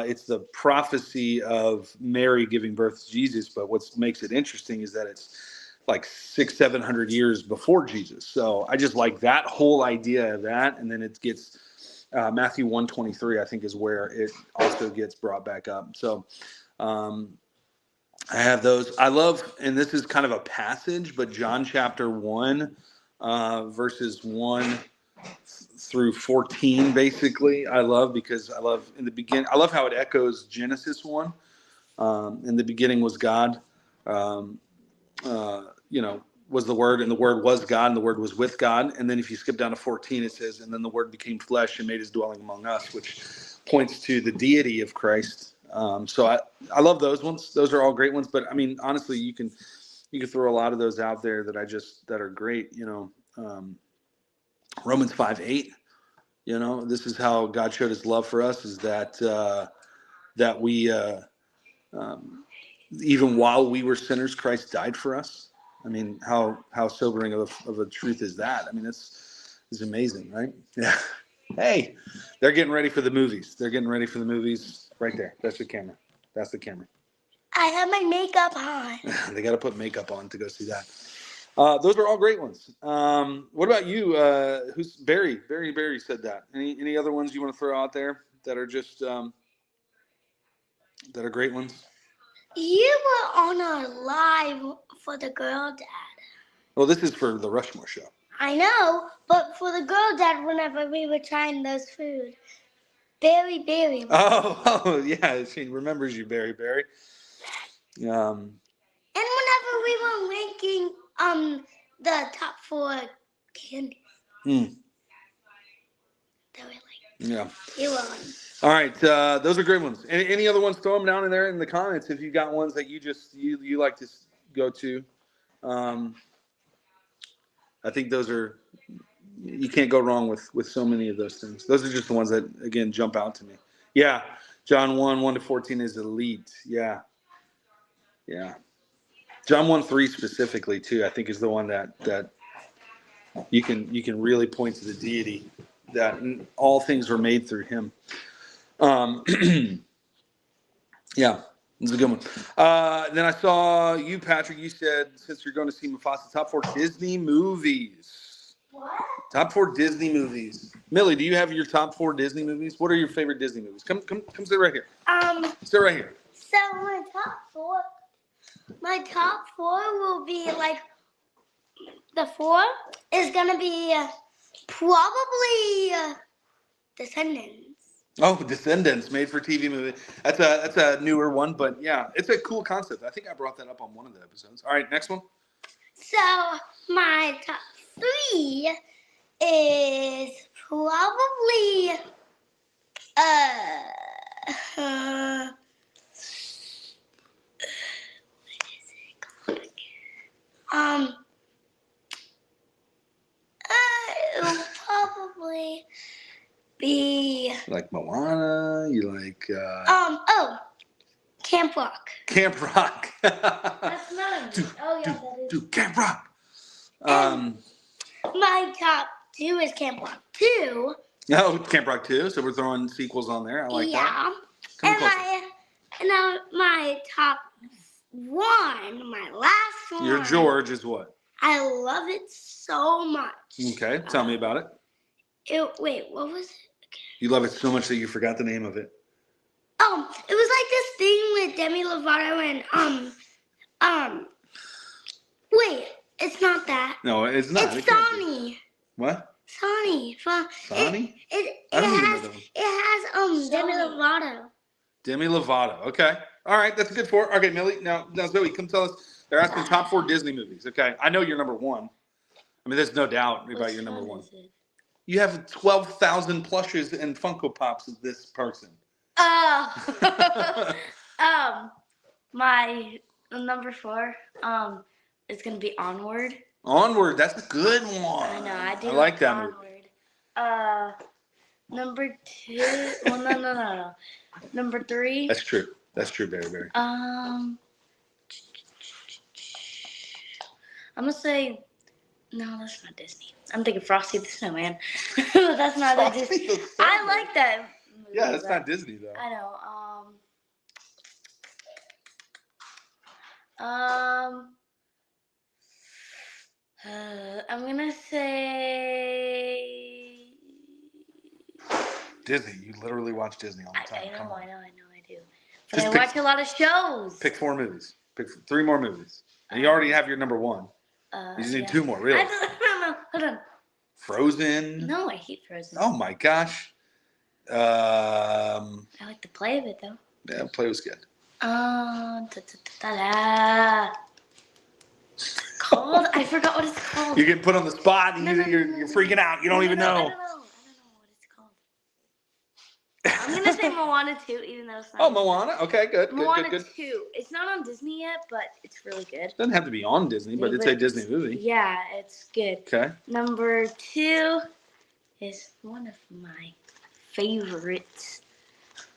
It's the prophecy of Mary giving birth to Jesus, but what makes it interesting is that it's like 600-700 years before Jesus. So I just like that whole idea of that, and then it gets Matthew 1:23, I think, is where it also gets brought back up. So I have those. I love, and this is kind of a passage, but John chapter 1, verses 1 through 14, basically, I love, because I love in the beginning, I love how it echoes Genesis 1. In the beginning was God, was the Word, and the Word was God, and the Word was with God. And then if you skip down to 14, it says, and then the Word became flesh and made his dwelling among us, which points to the deity of Christ. So I love those ones. Those are all great ones. But I mean, honestly, you can throw a lot of those out there that are great. Romans 5:8. This is how God showed his love for us, is that we, even while we were sinners, Christ died for us. I mean, how sobering of a truth is that? I mean, it's amazing, right? Yeah. Hey, they're getting ready for the movies. Right there. That's the camera. I have my makeup on. They got to put makeup on to go see that. Those are all great ones. What about you? Who's Barry? Barry said that. Any other ones you want to throw out there that are just that are great ones? You were on a live for the Girl Dad. Well, this is for the Rushmore show. I know, but for the Girl Dad, whenever we were trying those food. Berry Berry. Oh, yeah. She remembers you, Berry Berry. And whenever we were ranking the top 4 candies, they were like, yeah. you were. All right, those are great ones. Any other ones? Throw them down in there in the comments if you got ones that you like to go to. I think those are, you can't go wrong with so many of those things. Those are just the ones that again jump out to me. Yeah, John 1:1-14 is elite. Yeah. John 1:3 specifically too, I think is the one that you can really point to the deity, that all things were made through him. Yeah, it's a good one. Then I saw you, Patrick. You said since you're going to see Mufasa, top 4 Disney movies. What? Top 4 Disney movies. Millie, do you have your top 4 Disney movies? What are your favorite Disney movies? Come sit right here. Sit right here. So my top 4 will be like, the 4 is gonna be probably Descendants. Oh, Descendants, made for TV movie. That's a newer one, but yeah, it's a cool concept. I think I brought that up on one of the episodes. All right, next one. So my top 3 is probably what is it called again? It'll probably be like Moana. You like Camp Rock. Camp Rock. That's not that is. Camp Rock. My top 2 is Camp Rock 2. Oh, Camp Rock 2. So we're throwing sequels on there. I like that. And my top 1, my last one. Your George is what? I love it so much. Okay, tell me about it. Wait, what was it? You love it so much that you forgot the name of it. It was like this thing with Demi Lovato and wait, it's not that. No, it's not. It's Sonny. What? Sonny. Sonny? It has Demi Lovato. Demi Lovato. Okay. All right, that's a good 4. Okay, Millie. Now Zoe, come tell us. They're asking top 4 Disney movies. Okay, I know you're number 1. I mean, there's no doubt about your number 1. You have 12,000 plushes and Funko Pops of this person. My number 4 is gonna be Onward. Onward, that's a good one. I know, I do. I like that movie. Number 2. Well, no. Number 3. That's true, Berry Berry. I'm gonna say, no, that's not Disney. I'm thinking Frosty the Snowman. That's not a Disney. I like that movie. Yeah, that's not Disney though. I know. I'm gonna say Disney. You literally watch Disney all the time. I know, I do. But I watch a lot of shows. Pick 4 movies. Pick 3 more movies. And you already have your number 1. You just need 2 more, really. I don't know. Hold on. Frozen. No, I hate Frozen. Oh my gosh. I like the play of it though. Yeah, play was good. Called? I forgot what it's called. You're getting put on the spot and you're freaking out. You don't even know. I don't know what it's called. I'm gonna say Moana 2, even though it's not. Oh, Moana. Okay, good. Moana good. 2. It's not on Disney yet, but it's really good. Doesn't have to be on Disney, but it's a Disney movie. Yeah, it's good. Okay. Number 2 is one of my favorites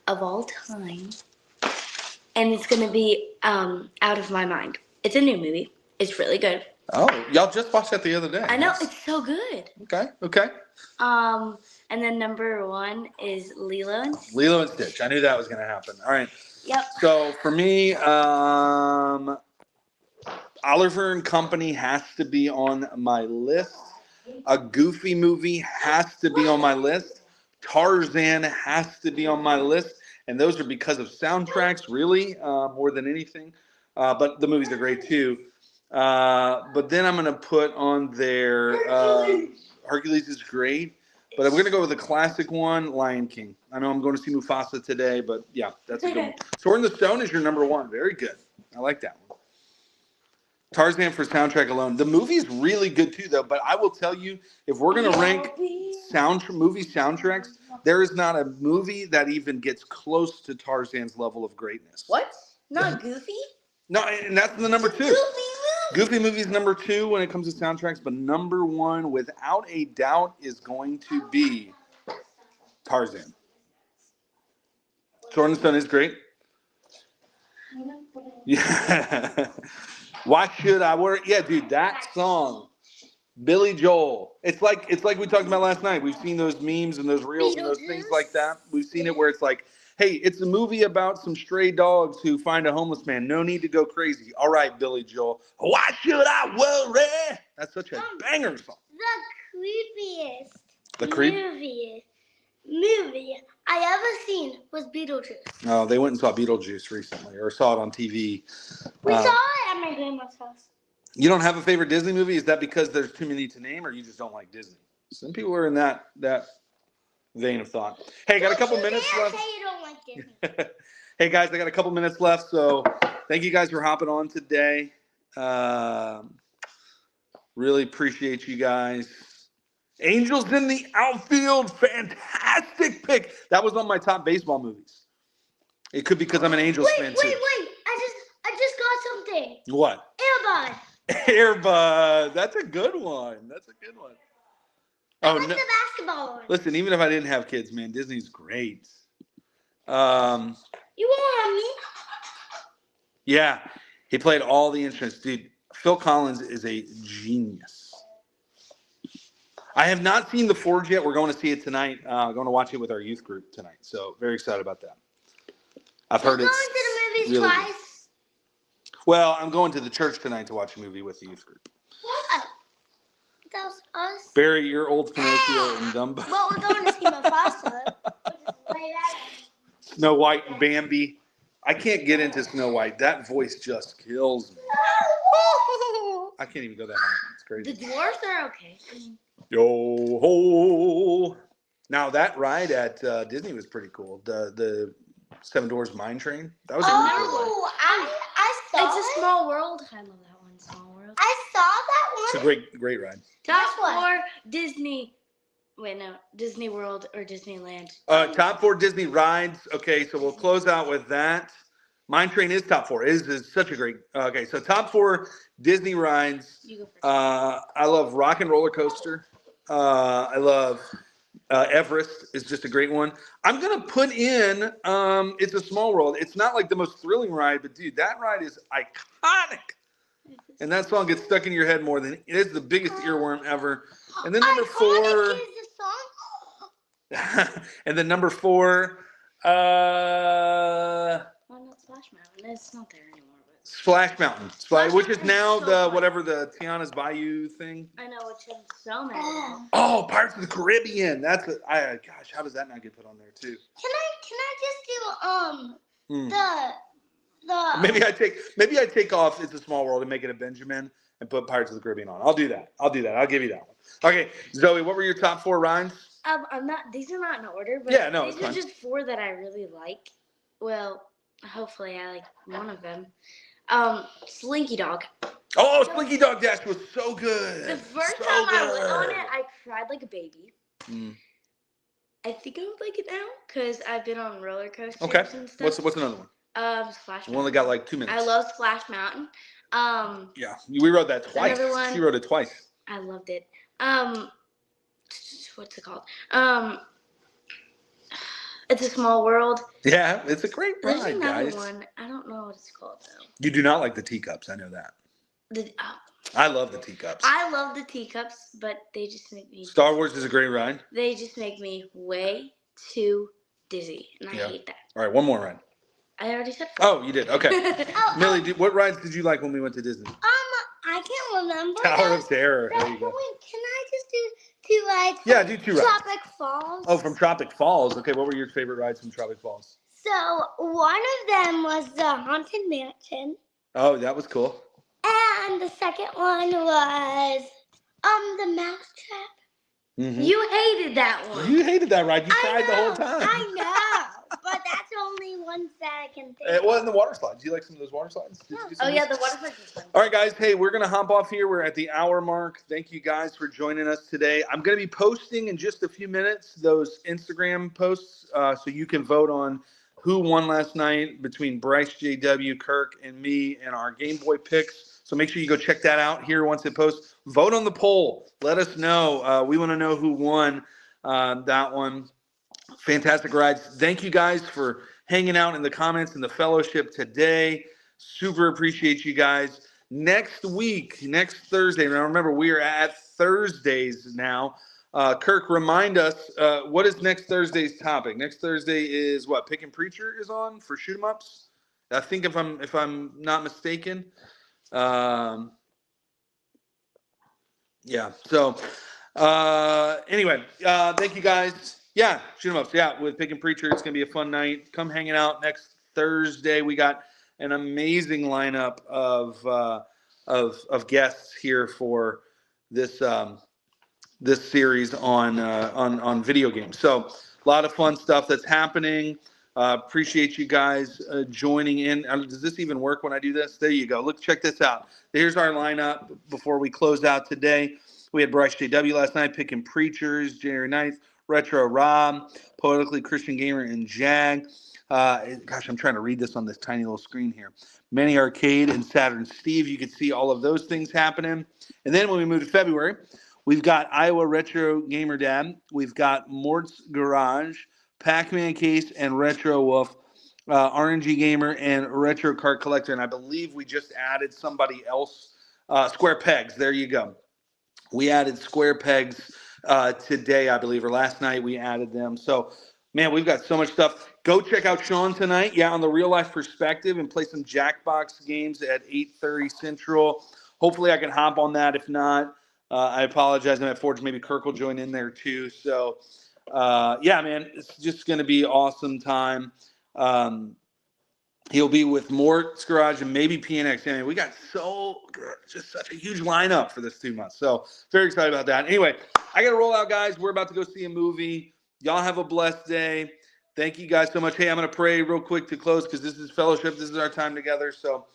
of all time, and it's gonna be Out of My Mind. It's a new movie. It's really good. Oh, y'all just watched that the other day. I know, it's so good. Okay. And then number 1 is Lilo and Stitch. Lilo and Stitch. I knew that was going to happen. All right. Yep. So for me, Oliver and Company has to be on my list. A Goofy movie has to be on my list. Tarzan has to be on my list. And those are because of soundtracks, really, more than anything. But the movies are great, too. But then I'm going to put on there, Hercules is great. But I'm going to go with the classic one, Lion King. I know I'm going to see Mufasa today, but yeah, that's a good one. Sword in the Stone is your number one. Very good. I like that one. Tarzan for soundtrack alone. The movie's really good too, though. But I will tell you, if we're going to rank movie soundtracks, there is not a movie that even gets close to Tarzan's level of greatness. What? Not Goofy? No, and that's the number two. Goofy movie's number two when it comes to soundtracks, but number one, without a doubt, is going to be Tarzan. Sword in the Stone is great. Yeah. Why should I worry? Yeah, dude, that song, Billy Joel. It's like we talked about last night. We've seen those memes and those reels and those things like that. We've seen it where it's like, hey, it's a movie about some stray dogs who find a homeless man. No need to go crazy. All right, Billy Joel. Why should I worry? That's such a banger song. The creepiest movie I ever seen was Beetlejuice. Oh, they went and saw Beetlejuice recently, or saw it on TV. We saw it at my grandma's house. You don't have a favorite Disney movie? Is that because there's too many to name, or you just don't like Disney? Some people are in that vein of thought. Hey, got a couple minutes left. Say you don't like Disney. Hey guys, I got a couple minutes left, so thank you guys for hopping on today. Really appreciate you guys. Angels in the Outfield, fantastic pick. That was on my top baseball movies. It could be because I'm an Angels fan too. Wait! I just got something. What? Airbud. Airbud. That's a good one. I like the basketball one. Listen, even if I didn't have kids, man, Disney's great. You won't have me? Yeah, he played all the instruments. Dude, Phil Collins is a genius. I have not seen The Forge yet. We're going to see it tonight. Going to watch it with our youth group tonight. So very excited about that. I've heard it's going to the movies really twice. Good. Well, I'm going to the church tonight to watch a movie with the youth group. What? That was us. Barry, you're old Pinocchio and Dumbo. Well, we're going to see Mufasa. Snow White and Bambi. I can't get into Snow White. That voice just kills me. I can't even go that high. It's crazy. The dwarves are okay. Yo ho! Now that ride at Disney was pretty cool. The Seven Dwarfs Mine Train. That was a really good ride. I saw it. It's a Small World. I love that one. Small World. I saw that one. It's a great ride. Top four Disney. Wait, no, Disney World or Disneyland. Top four Disney rides. Okay, so we'll close out with that. Mine Train is top four. It is such a great. Okay, so top four Disney rides. You go first. I love Rock and Roller Coaster. I love Everest is just a great one. I'm gonna put in It's a Small World. It's not like the most thrilling ride, but dude, that ride is iconic. And that song gets stuck in your head more than it is the biggest earworm ever. And then number four. And then number four. Oh, no, Splash Mountain. It's not there anymore. But Splash Mountain, which is now the whatever the Tiana's Bayou thing. I know, which I'm so mad at. Oh, Pirates of the Caribbean. That's gosh, how does that not get put on there too? Can I just do the Maybe I take off It's a Small World and make it a Benjamin and put Pirates of the Caribbean on. I'll do that. I'll give you that one. Okay, Zoe, what were your top four rides? I'm not. These are not in order, but yeah, no, these are just four that I really like. Well, hopefully I like one of them. Slinky Dog. Oh, Slinky Dog Dash was so good. The first time I went on it, I cried like a baby. I think I would like it now because I've been on roller coasters and stuff. What's another one? Splash Mountain. We only got like 2 minutes. I love Splash Mountain. Yeah, we rode that twice. Another one. She rode it twice. I loved it. What's it called? It's a Small World. Yeah, it's a great ride, There's another guys. one. I don't know what it's called though. You do not like the teacups, I know that. I love the teacups. I love the teacups, but they just make me. Star Wars is a great ride. They just make me way too dizzy, and I hate that. All right, one more ride. I already said. Oh, you did. Okay. Millie, what rides did you like when we went to Disney? I can't remember. Tower of Terror. There you go. Wait, can I just do 2 rides? Yeah, do 2 rides. Tropic Falls. Oh, from Tropic Falls. Okay, what were your favorite rides from Tropic Falls? So one of them was the Haunted Mansion. Oh, that was cool. And the second one was the Mousetrap. Mm-hmm. You hated that one. You hated that ride. You cried the whole time. I know, but that's only ones that I can think It wasn't the water slides. Do you like some of those water slides? Oh, yeah, the water slides is fun. All right, guys. Hey, we're going to hop off here. We're at the hour mark. Thank you guys for joining us today. I'm going to be posting in just a few minutes those Instagram posts so you can vote on who won last night between Bryce, JW, Kirk, and me and our Game Boy picks. So make sure you go check that out here once it posts. Vote on the poll. Let us know. We want to know who won that one. Fantastic rides. Thank you guys for hanging out in the comments and the fellowship today. Super appreciate you guys. Next week, next Thursday, now remember we are at Thursdays now. Kirk, remind us, what is next Thursday's topic? Next Thursday is what? Pick and Preacher is on for shoot 'em ups. I think if I'm not mistaken. Yeah. So anyway, thank you guys. Yeah, shoot 'em ups. Yeah, with Pick and Preacher, it's gonna be a fun night. Come hanging out next Thursday. We got an amazing lineup of guests here for this this series on video games. So a lot of fun stuff that's happening. Appreciate you guys joining in. Does this even work when I do this? There you go. Look, check this out. Here's our lineup before we close out today. We had Bryce JW last night, picking Preachers, January 9th, Retro Rob, Poetically Christian Gamer, and Jag. Gosh, I'm trying to read this on this tiny little screen here. Manny Arcade and Saturn Steve. You can see all of those things happening. And then when we move to February, we've got Iowa Retro Gamer Dad. We've got Mort's Garage, Pac-Man Case, and Retro Wolf, RNG Gamer, and Retro Card Collector. And I believe we just added somebody else. Square Pegs. There you go. We added Square Pegs today, I believe, or last night we added them. So, man, we've got so much stuff. Go check out Sean tonight, on the Real Life Perspective, and play some Jackbox games at 8:30 Central. Hopefully I can hop on that. If not, I apologize. I'm at Forge. Maybe Kirk will join in there too. So, man, it's just going to be an awesome time. He'll be with Mort's Garage and maybe PNX. I mean, we got just such a huge lineup for this 2 months. So very excited about that. Anyway, I got to roll out, guys. We're about to go see a movie. Y'all have a blessed day. Thank you guys so much. Hey, I'm going to pray real quick to close because this is fellowship. This is our time together. So,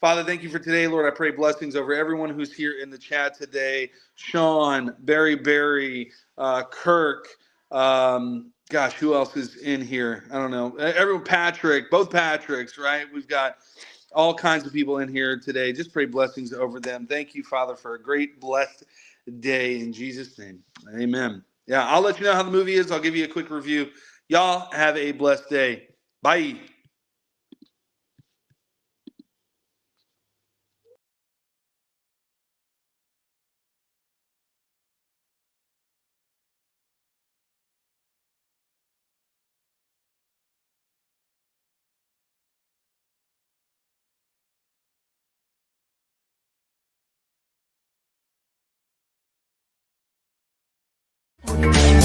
Father, thank you for today. Lord, I pray blessings over everyone who's here in the chat today. Sean, Barry, Kirk, gosh, who else is in here? I don't know. Everyone, Patrick, both Patricks, right? We've got all kinds of people in here today. Just pray blessings over them. Thank you, Father, for a great, blessed day in Jesus' name. Amen. Yeah, I'll let you know how the movie is. I'll give you a quick review. Y'all have a blessed day. Bye. Audio